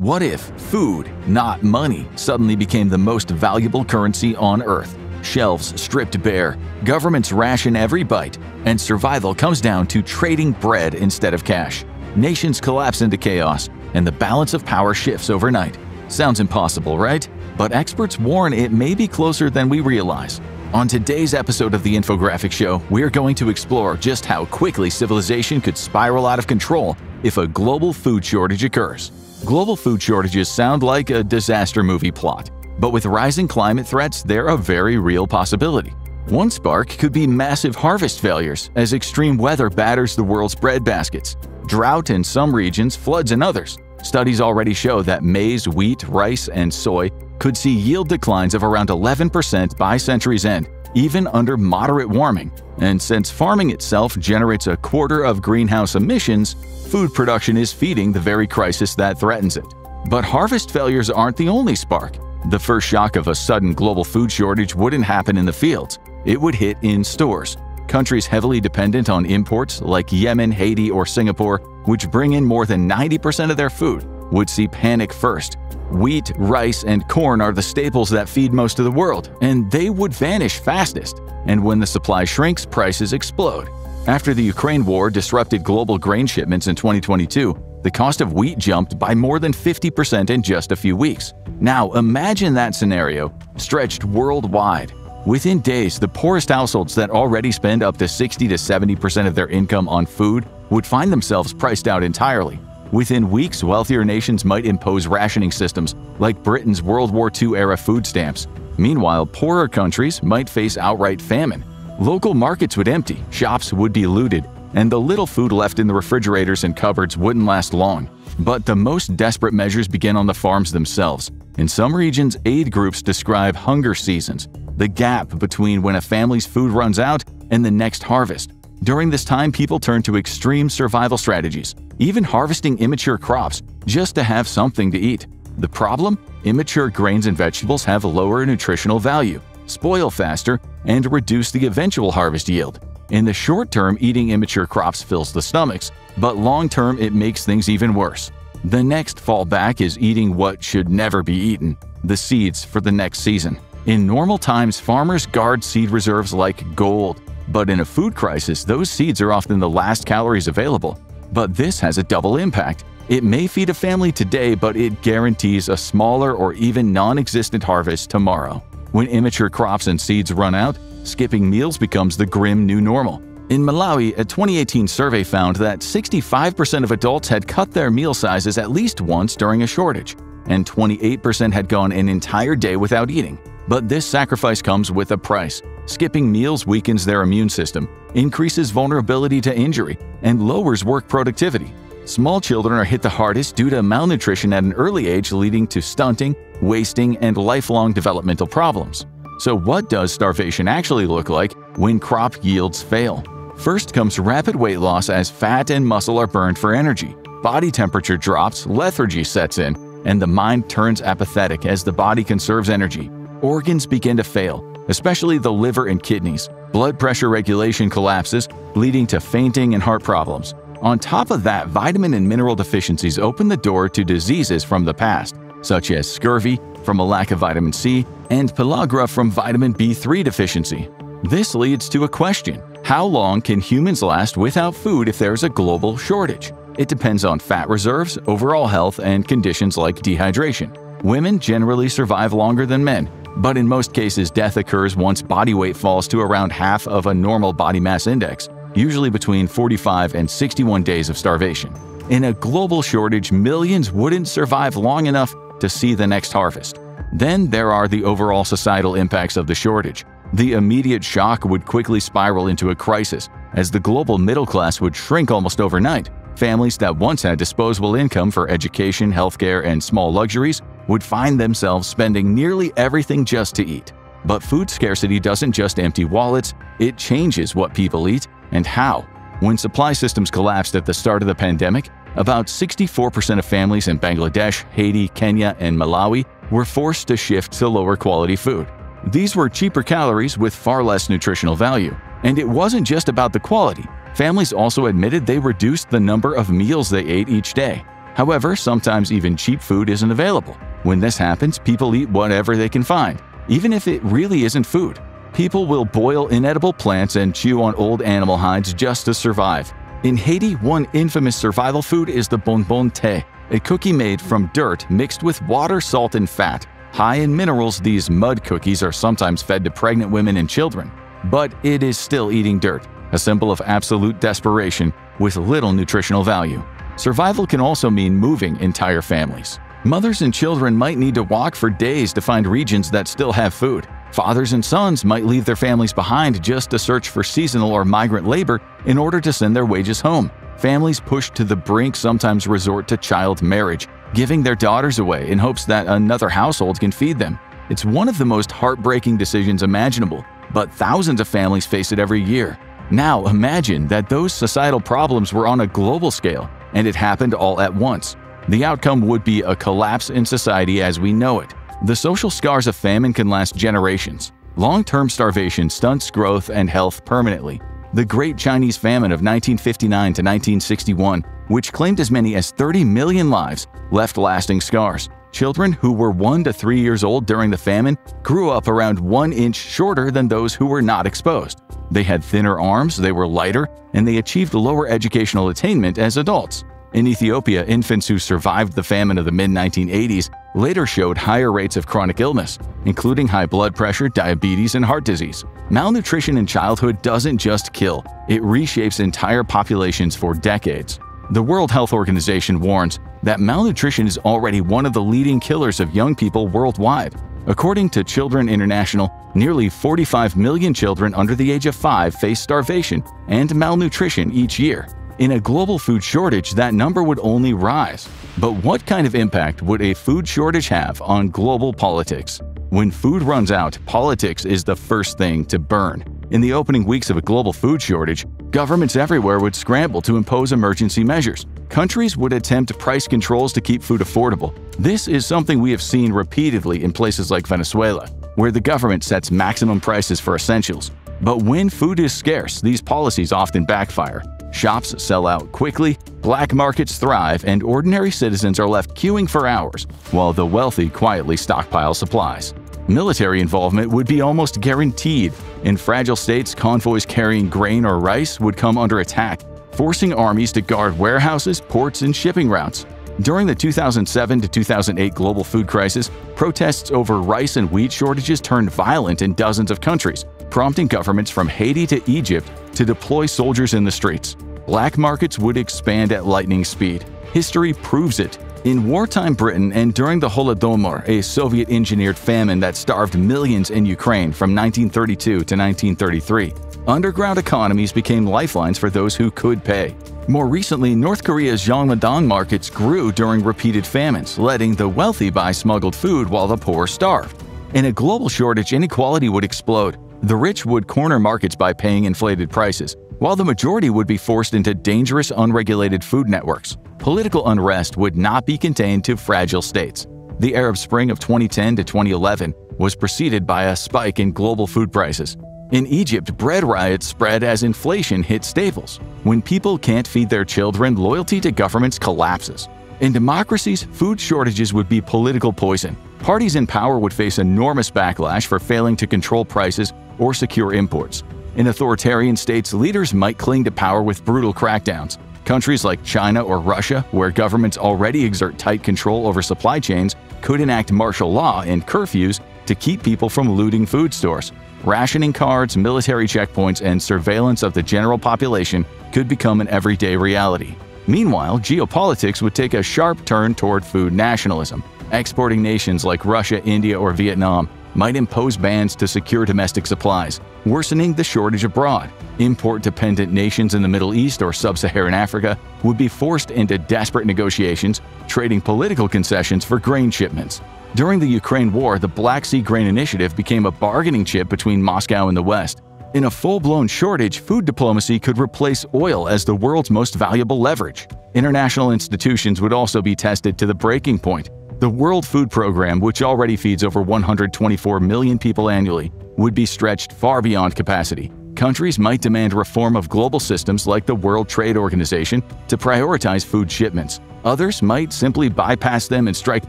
What if food, not money, suddenly became the most valuable currency on Earth? Shelves stripped bare, governments ration every bite, and survival comes down to trading bread instead of cash. Nations collapse into chaos, and the balance of power shifts overnight. Sounds impossible, right? But experts warn it may be closer than we realize. On today's episode of the Infographics Show, we're going to explore just how quickly civilization could spiral out of control if a global food shortage occurs. Global food shortages sound like a disaster movie plot, but with rising climate threats, they're a very real possibility. One spark could be massive harvest failures as extreme weather batters the world's bread baskets. Drought in some regions, floods in others. Studies already show that maize, wheat, rice, and soy could see yield declines of around 11% by century's end, even under moderate warming. And since farming itself generates a quarter of greenhouse emissions, food production is feeding the very crisis that threatens it. But harvest failures aren't the only spark. The first shock of a sudden global food shortage wouldn't happen in the fields. It would hit in stores. Countries heavily dependent on imports like Yemen, Haiti, or Singapore, which bring in more than 90% of their food, would see panic first. Wheat, rice, and corn are the staples that feed most of the world, and they would vanish fastest. And when the supply shrinks, prices explode. After the Ukraine war disrupted global grain shipments in 2022, the cost of wheat jumped by more than 50% in just a few weeks. Now imagine that scenario stretched worldwide. Within days, the poorest households that already spend up to 60 to 70% of their income on food would find themselves priced out entirely. Within weeks, wealthier nations might impose rationing systems like Britain's World War II-era food stamps. Meanwhile, poorer countries might face outright famine. Local markets would empty, shops would be looted, and the little food left in the refrigerators and cupboards wouldn't last long. But the most desperate measures begin on the farms themselves. In some regions, aid groups describe hunger seasons, the gap between when a family's food runs out and the next harvest. During this time, people turn to extreme survival strategies, even harvesting immature crops just to have something to eat. The problem? Immature grains and vegetables have lower nutritional value, spoil faster, and reduce the eventual harvest yield. In the short term, eating immature crops fills the stomachs, but long term it makes things even worse. The next fallback is eating what should never be eaten, the seeds for the next season. In normal times, farmers guard seed reserves like gold. But in a food crisis, those seeds are often the last calories available. But this has a double impact. It may feed a family today, but it guarantees a smaller or even non-existent harvest tomorrow. When immature crops and seeds run out, skipping meals becomes the grim new normal. In Malawi, a 2018 survey found that 65% of adults had cut their meal sizes at least once during a shortage, and 28% had gone an entire day without eating. But this sacrifice comes with a price. Skipping meals weakens their immune system, increases vulnerability to injury, and lowers work productivity. Small children are hit the hardest due to malnutrition at an early age, leading to stunting, wasting, and lifelong developmental problems. So what does starvation actually look like when crop yields fail? First comes rapid weight loss as fat and muscle are burned for energy. Body temperature drops, lethargy sets in, and the mind turns apathetic as the body conserves energy. Organs begin to fail, especially the liver and kidneys. Blood pressure regulation collapses, leading to fainting and heart problems. On top of that, vitamin and mineral deficiencies open the door to diseases from the past, such as scurvy from a lack of vitamin C and pellagra from vitamin B3 deficiency. This leads to a question: how long can humans last without food if there's a global shortage? It depends on fat reserves, overall health, and conditions like dehydration. Women generally survive longer than men, but in most cases death occurs once body weight falls to around half of a normal body mass index, usually between 45 and 61 days of starvation. In a global shortage, millions wouldn't survive long enough to see the next harvest. Then there are the overall societal impacts of the shortage. The immediate shock would quickly spiral into a crisis, as the global middle class would shrink almost overnight. Families that once had disposable income for education, healthcare, and small luxuries would find themselves spending nearly everything just to eat. But food scarcity doesn't just empty wallets, it changes what people eat and how. When supply systems collapsed at the start of the pandemic, about 64% of families in Bangladesh, Haiti, Kenya, and Malawi were forced to shift to lower quality food. These were cheaper calories with far less nutritional value. And it wasn't just about the quality. Families also admitted they reduced the number of meals they ate each day. However, sometimes even cheap food isn't available. When this happens, people eat whatever they can find, even if it really isn't food. People will boil inedible plants and chew on old animal hides just to survive. In Haiti, one infamous survival food is the bonbon thé, a cookie made from dirt mixed with water, salt, and fat. High in minerals, these mud cookies are sometimes fed to pregnant women and children. But it is still eating dirt, a symbol of absolute desperation with little nutritional value. Survival can also mean moving entire families. Mothers and children might need to walk for days to find regions that still have food. Fathers and sons might leave their families behind just to search for seasonal or migrant labor in order to send their wages home. Families pushed to the brink sometimes resort to child marriage, giving their daughters away in hopes that another household can feed them. It's one of the most heartbreaking decisions imaginable, but thousands of families face it every year. Now imagine that those societal problems were on a global scale, and it happened all at once. The outcome would be a collapse in society as we know it. The social scars of famine can last generations. Long-term starvation stunts growth and health permanently. The Great Chinese Famine of 1959 to 1961, which claimed as many as 30 million lives, left lasting scars. Children who were 1 to 3 years old during the famine grew up around 1 inch shorter than those who were not exposed. They had thinner arms, they were lighter, and they achieved lower educational attainment as adults. In Ethiopia, infants who survived the famine of the mid-1980s later showed higher rates of chronic illness, including high blood pressure, diabetes, and heart disease. Malnutrition in childhood doesn't just kill, it reshapes entire populations for decades. The World Health Organization warns that malnutrition is already one of the leading killers of young people worldwide. According to Children International, nearly 45 million children under the age of 5 face starvation and malnutrition each year. In a global food shortage, that number would only rise. But what kind of impact would a food shortage have on global politics? When food runs out, politics is the first thing to burn. In the opening weeks of a global food shortage, governments everywhere would scramble to impose emergency measures. Countries would attempt price controls to keep food affordable. This is something we have seen repeatedly in places like Venezuela, where the government sets maximum prices for essentials. But when food is scarce, these policies often backfire. Shops sell out quickly, black markets thrive, and ordinary citizens are left queuing for hours, while the wealthy quietly stockpile supplies. Military involvement would be almost guaranteed. In fragile states, convoys carrying grain or rice would come under attack, forcing armies to guard warehouses, ports, and shipping routes. During the 2007 to 2008 global food crisis, protests over rice and wheat shortages turned violent in dozens of countries, prompting governments from Haiti to Egypt to deploy soldiers in the streets. Black markets would expand at lightning speed. History proves it. In wartime Britain and during the Holodomor, a Soviet-engineered famine that starved millions in Ukraine from 1932 to 1933, underground economies became lifelines for those who could pay. More recently, North Korea's Jeongmadang markets grew during repeated famines, letting the wealthy buy smuggled food while the poor starved. In a global shortage, inequality would explode. The rich would corner markets by paying inflated prices, while the majority would be forced into dangerous, unregulated food networks. Political unrest would not be contained to fragile states. The Arab Spring of 2010 to 2011 was preceded by a spike in global food prices. In Egypt, bread riots spread as inflation hit staples. When people can't feed their children, loyalty to governments collapses. In democracies, food shortages would be political poison. Parties in power would face enormous backlash for failing to control prices or secure imports. In authoritarian states, leaders might cling to power with brutal crackdowns. Countries like China or Russia, where governments already exert tight control over supply chains, could enact martial law and curfews to keep people from looting food stores. Rationing cards, military checkpoints, and surveillance of the general population could become an everyday reality. Meanwhile, geopolitics would take a sharp turn toward food nationalism. Exporting nations like Russia, India, or Vietnam might impose bans to secure domestic supplies, worsening the shortage abroad. Import-dependent nations in the Middle East or Sub-Saharan Africa would be forced into desperate negotiations, trading political concessions for grain shipments. During the Ukraine war, the Black Sea Grain Initiative became a bargaining chip between Moscow and the West. In a full-blown shortage, food diplomacy could replace oil as the world's most valuable leverage. International institutions would also be tested to the breaking point. The World Food Program, which already feeds over 124 million people annually, would be stretched far beyond capacity. Countries might demand reform of global systems like the World Trade Organization to prioritize food shipments. Others might simply bypass them and strike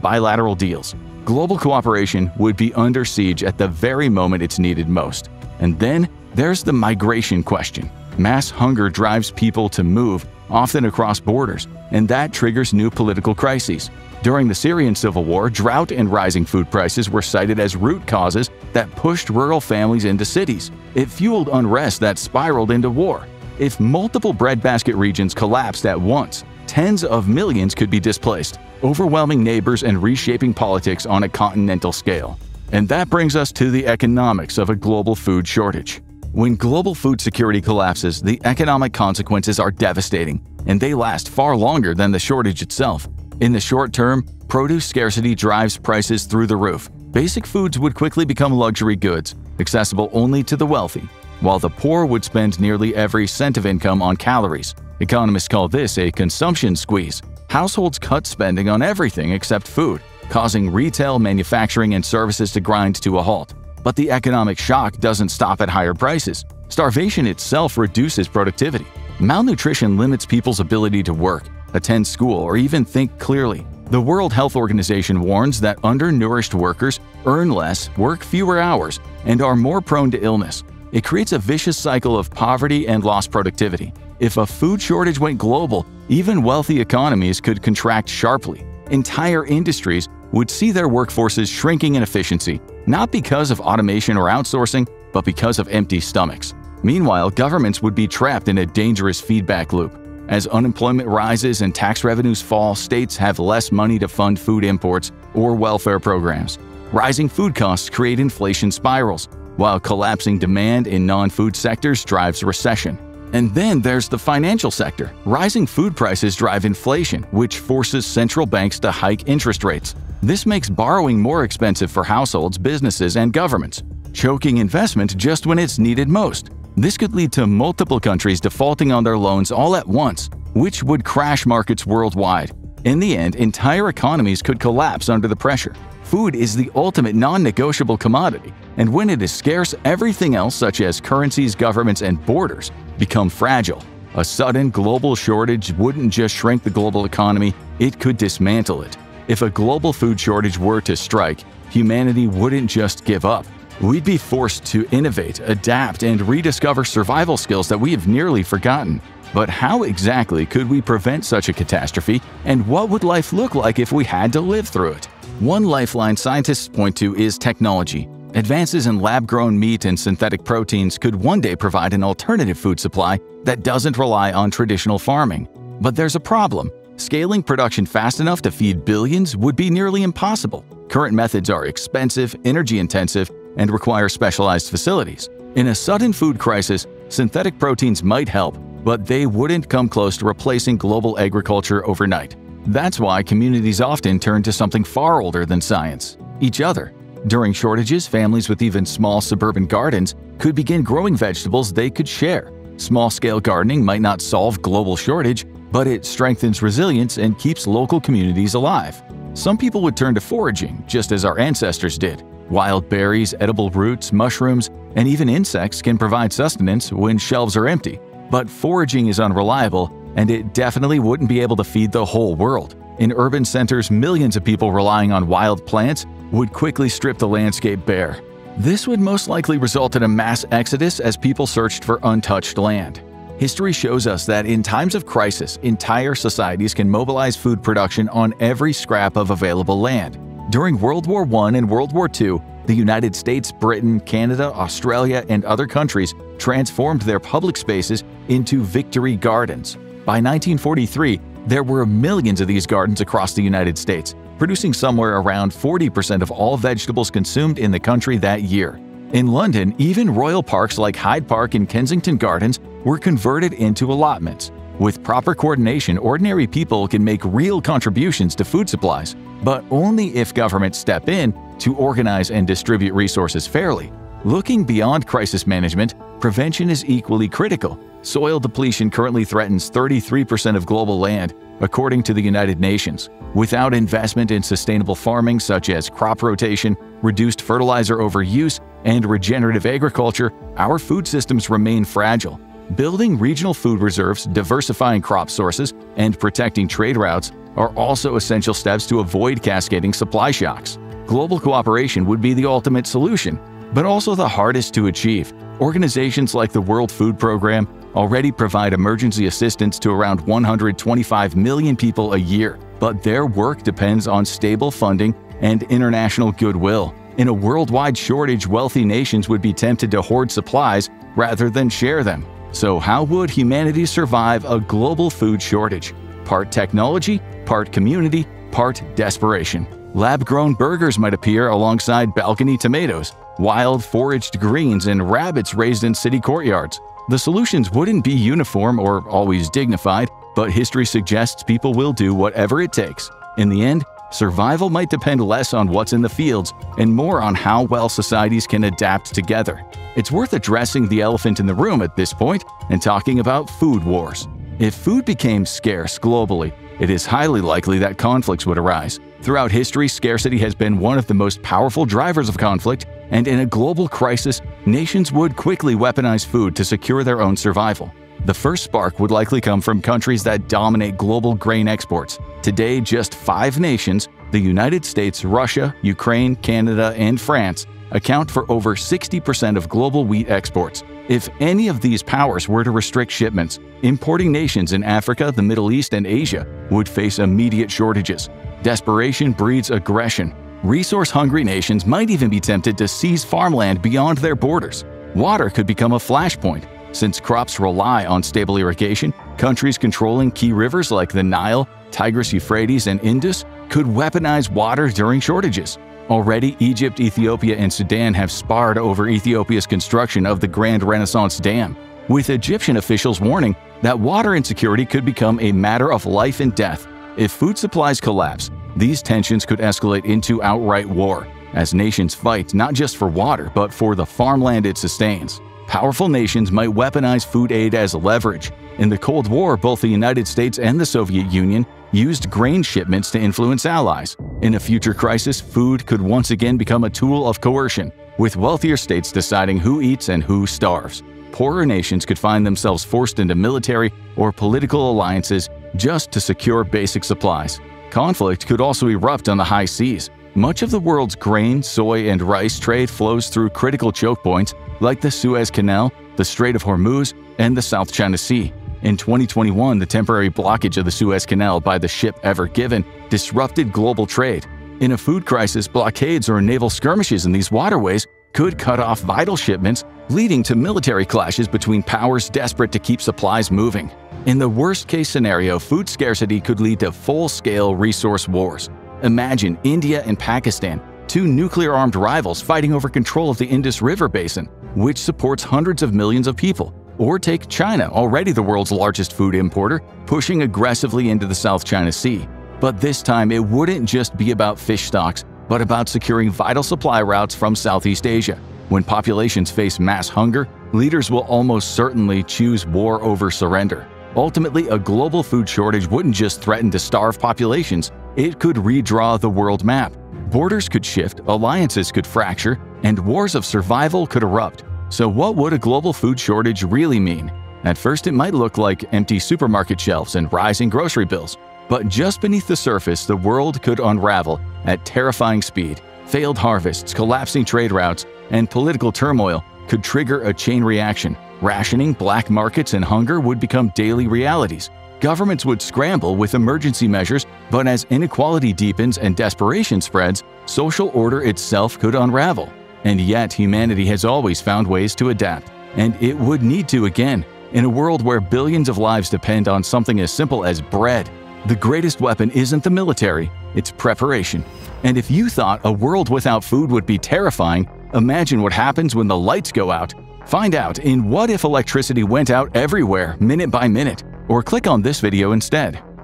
bilateral deals. Global cooperation would be under siege at the very moment it's needed most. And then there's the migration question. Mass hunger drives people to move, often across borders, and that triggers new political crises. During the Syrian civil war, drought and rising food prices were cited as root causes that pushed rural families into cities. It fueled unrest that spiraled into war. If multiple breadbasket regions collapsed at once, tens of millions could be displaced, overwhelming neighbors and reshaping politics on a continental scale. And that brings us to the economics of a global food shortage. When global food security collapses, the economic consequences are devastating, and they last far longer than the shortage itself. In the short term, produce scarcity drives prices through the roof. Basic foods would quickly become luxury goods, accessible only to the wealthy, while the poor would spend nearly every cent of income on calories. Economists call this a consumption squeeze. Households cut spending on everything except food, causing retail, manufacturing, and services to grind to a halt. But the economic shock doesn't stop at higher prices. Starvation itself reduces productivity. Malnutrition limits people's ability to work, attend school, or even think clearly. The World Health Organization warns that undernourished workers earn less, work fewer hours, and are more prone to illness. It creates a vicious cycle of poverty and lost productivity. If a food shortage went global, even wealthy economies could contract sharply. Entire industries would see their workforces shrinking in efficiency, not because of automation or outsourcing, but because of empty stomachs. Meanwhile, governments would be trapped in a dangerous feedback loop. As unemployment rises and tax revenues fall, states have less money to fund food imports or welfare programs. Rising food costs create inflation spirals, while collapsing demand in non-food sectors drives recession. And then there's the financial sector. Rising food prices drive inflation, which forces central banks to hike interest rates. This makes borrowing more expensive for households, businesses, and governments, choking investment just when it's needed most. This could lead to multiple countries defaulting on their loans all at once, which would crash markets worldwide. In the end, entire economies could collapse under the pressure. Food is the ultimate non-negotiable commodity, and when it is scarce, everything else such as currencies, governments, and borders become fragile. A sudden global shortage wouldn't just shrink the global economy, it could dismantle it. If a global food shortage were to strike, humanity wouldn't just give up. We'd be forced to innovate, adapt, and rediscover survival skills that we have nearly forgotten. But how exactly could we prevent such a catastrophe, and what would life look like if we had to live through it? One lifeline scientists point to is technology. Advances in lab-grown meat and synthetic proteins could one day provide an alternative food supply that doesn't rely on traditional farming. But there's a problem. Scaling production fast enough to feed billions would be nearly impossible. Current methods are expensive, energy-intensive, and require specialized facilities. In a sudden food crisis, synthetic proteins might help, but they wouldn't come close to replacing global agriculture overnight. That's why communities often turn to something far older than science: each other. During shortages, families with even small suburban gardens could begin growing vegetables they could share. Small-scale gardening might not solve global shortage, but it strengthens resilience and keeps local communities alive. Some people would turn to foraging, just as our ancestors did. Wild berries, edible roots, mushrooms, and even insects can provide sustenance when shelves are empty. But foraging is unreliable, and it definitely wouldn't be able to feed the whole world. In urban centers, millions of people relying on wild plants would quickly strip the landscape bare. This would most likely result in a mass exodus as people searched for untouched land. History shows us that in times of crisis, entire societies can mobilize food production on every scrap of available land. During World War I and World War II, the United States, Britain, Canada, Australia, and other countries transformed their public spaces into victory gardens. By 1943, there were millions of these gardens across the United States, producing somewhere around 40% of all vegetables consumed in the country that year. In London, even royal parks like Hyde Park and Kensington Gardens were converted into allotments. With proper coordination, ordinary people can make real contributions to food supplies, but only if governments step in to organize and distribute resources fairly. Looking beyond crisis management, prevention is equally critical. Soil depletion currently threatens 33% of global land, according to the United Nations. Without investment in sustainable farming such as crop rotation, reduced fertilizer overuse, and regenerative agriculture, our food systems remain fragile. Building regional food reserves, diversifying crop sources, and protecting trade routes are also essential steps to avoid cascading supply shocks. Global cooperation would be the ultimate solution, but also the hardest to achieve. Organizations like the World Food Program already provide emergency assistance to around 125 million people a year, but their work depends on stable funding and international goodwill. In a worldwide shortage, wealthy nations would be tempted to hoard supplies rather than share them. So how would humanity survive a global food shortage? Part technology, part community, part desperation. Lab-grown burgers might appear alongside balcony tomatoes, wild foraged greens, and rabbits raised in city courtyards. The solutions wouldn't be uniform or always dignified, but history suggests people will do whatever it takes. In the end, survival might depend less on what's in the fields and more on how well societies can adapt together. It's worth addressing the elephant in the room at this point and talking about food wars. If food became scarce globally, it is highly likely that conflicts would arise. Throughout history, scarcity has been one of the most powerful drivers of conflict, and in a global crisis, nations would quickly weaponize food to secure their own survival. The first spark would likely come from countries that dominate global grain exports. Today, just 5 nations, the United States, Russia, Ukraine, Canada, and France, account for over 60% of global wheat exports. If any of these powers were to restrict shipments, importing nations in Africa, the Middle East, and Asia would face immediate shortages. Desperation breeds aggression. Resource-hungry nations might even be tempted to seize farmland beyond their borders. Water could become a flashpoint. Since crops rely on stable irrigation, countries controlling key rivers like the Nile, Tigris, Euphrates, and Indus could weaponize water during shortages. Already, Egypt, Ethiopia, and Sudan have sparred over Ethiopia's construction of the Grand Renaissance Dam, with Egyptian officials warning that water insecurity could become a matter of life and death. If food supplies collapse, these tensions could escalate into outright war, as nations fight not just for water but for the farmland it sustains. Powerful nations might weaponize food aid as leverage. In the Cold War, both the United States and the Soviet Union used grain shipments to influence allies. In a future crisis, food could once again become a tool of coercion, with wealthier states deciding who eats and who starves. Poorer nations could find themselves forced into military or political alliances just to secure basic supplies. Conflict could also erupt on the high seas. Much of the world's grain, soy, and rice trade flows through critical choke points like the Suez Canal, the Strait of Hormuz, and the South China Sea. In 2021, the temporary blockage of the Suez Canal by the ship Ever Given disrupted global trade. In a food crisis, blockades or naval skirmishes in these waterways could cut off vital shipments, leading to military clashes between powers desperate to keep supplies moving. In the worst-case scenario, food scarcity could lead to full-scale resource wars. Imagine India and Pakistan, 2 nuclear-armed rivals fighting over control of the Indus River basin, which supports hundreds of millions of people. Or take China, already the world's largest food importer, pushing aggressively into the South China Sea. But this time, it wouldn't just be about fish stocks, but about securing vital supply routes from Southeast Asia. When populations face mass hunger, leaders will almost certainly choose war over surrender. Ultimately, a global food shortage wouldn't just threaten to starve populations, it could redraw the world map. Borders could shift, alliances could fracture, and wars of survival could erupt. So what would a global food shortage really mean? At first, it might look like empty supermarket shelves and rising grocery bills. But just beneath the surface, the world could unravel at terrifying speed. Failed harvests, collapsing trade routes, and political turmoil could trigger a chain reaction. Rationing, black markets, and hunger would become daily realities. Governments would scramble with emergency measures, but as inequality deepens and desperation spreads, social order itself could unravel. And yet, humanity has always found ways to adapt, and it would need to again. In a world where billions of lives depend on something as simple as bread, the greatest weapon isn't the military, it's preparation. And if you thought a world without food would be terrifying, imagine what happens when the lights go out. Find out in What If Electricity Went Out Everywhere, Minute by Minute, or click on this video instead.